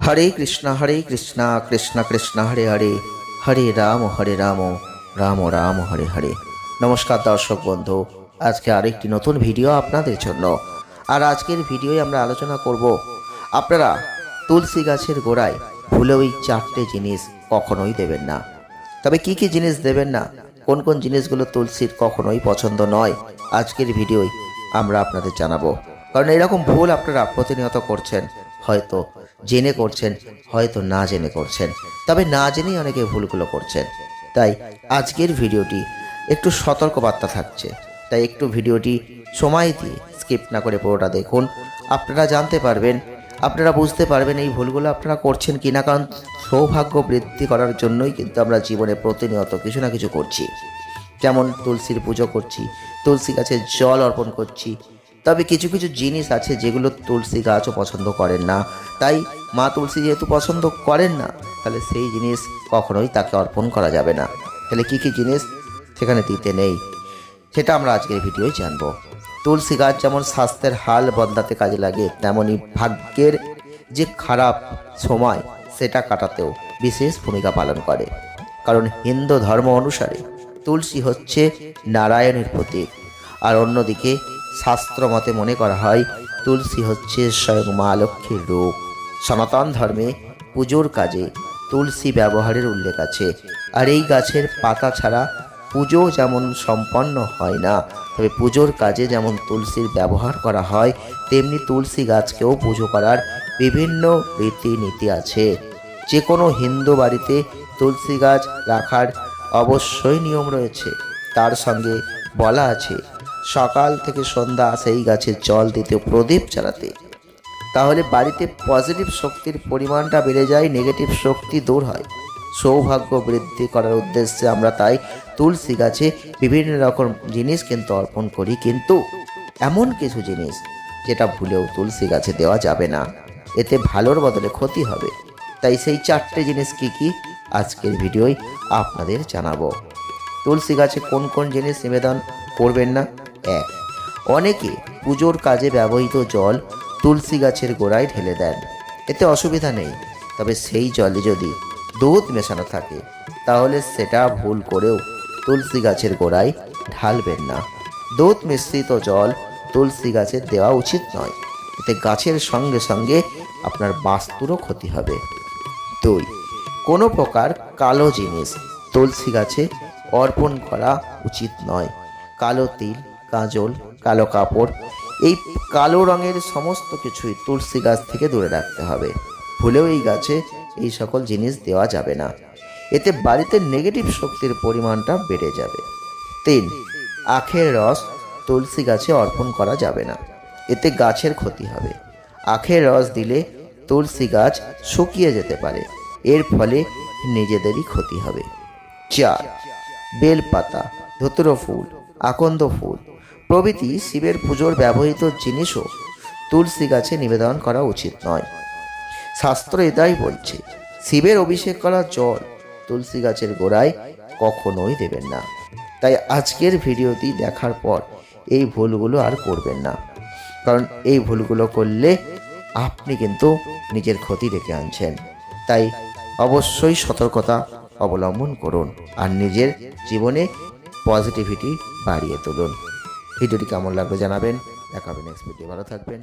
हरे कृष्णा कृष्ण कृष्ण हरे हरे हरे राम राम राम हरे हरे। नमस्कार दर्शक बंधु, आज के आरेकटी नतून भिडियो आपनादेर जन्य। और आजकेर भिडियोय आमरा आलोचना करब आपनारा तुलसी गाछेर गोड़ाय भुलेओ एई चारटे जिनिस कखनोई देबेन ना। तबे की जिनिस देबेन ना, कोन कोन जिनिसगुलो तुलसीर कखनोई पछंद नय, आजकेर भिडियोय आमरा आपनादेर जानाबो। कारण एरकम भूल आपनारा प्रतिनियत करछेन, হয়তো জেনে করছেন, হয়তো না জেনে করছেন, তবে না জেনেই অনেকে ভুলগুলো করছেন। তাই আজকের ভিডিওটি একটু সতর্কবার্তা থাকছে, তাই একটু ভিডিওটি সময় দিয়ে স্কিপ না করে পুরোটা দেখুন। আপনারা জানতে পারবেন, আপনারা বুঝতে পারবেন এই ভুলগুলো আপনারা করছেন কিনা। কারণ সৌভাগ্য বৃদ্ধি করার জন্যই কিন্তু আমরা জীবনে প্রতিনিয়ত কিছু না কিছু করছি। যেমন তুলসীর পুজো করছি, তুলসী গাছে জল অর্পণ করছি, তবে কিছু কিছু জিনিস আছে যেগুলো তুলসী গাছও পছন্দ করেন না। তাই মা তুলসী যেহেতু পছন্দ করেন না, তাহলে সেই জিনিস কখনোই তাকে অর্পণ করা যাবে না। তাহলে কি জিনিস সেখানে দিতে নেই, সেটা আমরা আজকের ভিডিওয় জানব। তুলসী গাছ যেমন স্বাস্থ্যের হাল বদলাতে কাজে লাগে, তেমনই ভাগ্যের যে খারাপ সময় সেটা কাটাতেও বিশেষ ভূমিকা পালন করে। কারণ হিন্দু ধর্ম অনুসারে তুলসী হচ্ছে নারায়ণের প্রতীক, আর অন্যদিকে শাস্ত্র মতে মনে করা হয় তুলসী হচ্ছে স্বয়ং মা লক্ষ্মীর রূপ। সনাতন ধর্মে পুজোর কাজে তুলসী ব্যবহারের উল্লেখ আছে। আর এই গাছের পাতা ছাড়া পুজো যেমন সম্পন্ন হয় না, তবে পুজোর কাজে যেমন তুলসীর ব্যবহার করা হয়, তেমনি তুলসী গাছকেও পুজো করার বিভিন্ন রীতিনীতি আছে। যে কোনো হিন্দু বাড়িতে তুলসী গাছ রাখার অবশ্যই নিয়ম রয়েছে। তার সঙ্গে বলা আছে সকাল থেকে সন্ধ্যা সেই গাছে জল দিতে, প্রদীপ জ্বালাতে। তাহলে বাড়িতে পজিটিভ শক্তির পরিমাণটা বেড়ে যায়, নেগেটিভ শক্তি দূর হয়। সৌভাগ্য বৃদ্ধি করার উদ্দেশ্যে আমরা তাই তুলসী গাছে বিভিন্ন রকম জিনিস কিন্তু অর্পণ করি, কিন্তু এমন কিছু জিনিস যেটা ভুলেও তুলসী গাছে দেওয়া যাবে না, এতে ভালোর বদলে ক্ষতি হবে। তাই সেই চারটে জিনিস কি আজকের ভিডিওয় আপনাদের জানাবো। তুলসী গাছে কোন কোন জিনিস নিবেদন করবেন না। এক, অনেকে পুজোর কাজে ব্যবহৃত জল তুলসী গাছের গোড়ায় ঢেলে দেন, এতে অসুবিধা নেই। তবে সেই জলে যদি দুধ মেশানো থাকে, তাহলে সেটা ভুল করেও তুলসী গাছের গোড়ায় ঢালবেন না। দুধ মিশ্রিত জল তুলসী গাছের দেওয়া উচিত নয়, এতে গাছের সঙ্গে সঙ্গে আপনার বাস্তুরও ক্ষতি হবে। দুই, কোনো প্রকার কালো জিনিস তুলসী গাছে অর্পণ করা উচিত নয়। কালো তিল, কাজল, কালো কাপড়, এই কালো রঙের সমস্ত কিছুই তুলসী গাছ থেকে দূরে রাখতে হবে। ভুলেও এই গাছে এই সকল জিনিস দেওয়া যাবে না, এতে বাড়িতে নেগেটিভ শক্তির পরিমাণটা বেড়ে যাবে। তিন, আখের রস তুলসী গাছে অর্পণ করা যাবে না, এতে গাছের ক্ষতি হবে। আখের রস দিলে তুলসী গাছ শুকিয়ে যেতে পারে, এর ফলে নিজেদেরই ক্ষতি হবে। চার, বেলপাতা, ধুতুরো ফুল, আকন্দ ফুল প্রভৃতি শিবের পুজোর ব্যবহৃত জিনিসও তুলসী গাছে নিবেদন করা উচিত নয়। শাস্ত্র এটাই বলছে, শিবের অভিষেক করা জল তুলসী গাছের গোড়ায় কখনোই দেবেন না। তাই আজকের ভিডিওটি দেখার পর এই ভুলগুলো আর করবেন না, কারণ এই ভুলগুলো করলে আপনি কিন্তু নিজের ক্ষতি ডেকে আনছেন। তাই অবশ্যই সতর্কতা অবলম্বন করুন আর নিজের জীবনে পজিটিভিটি বাড়িয়ে তুলুন। ভিডিওটি কেমন লাগলো জানাবেন। দেখা হবে নেক্সট ভিডিও। ভালো থাকবেন।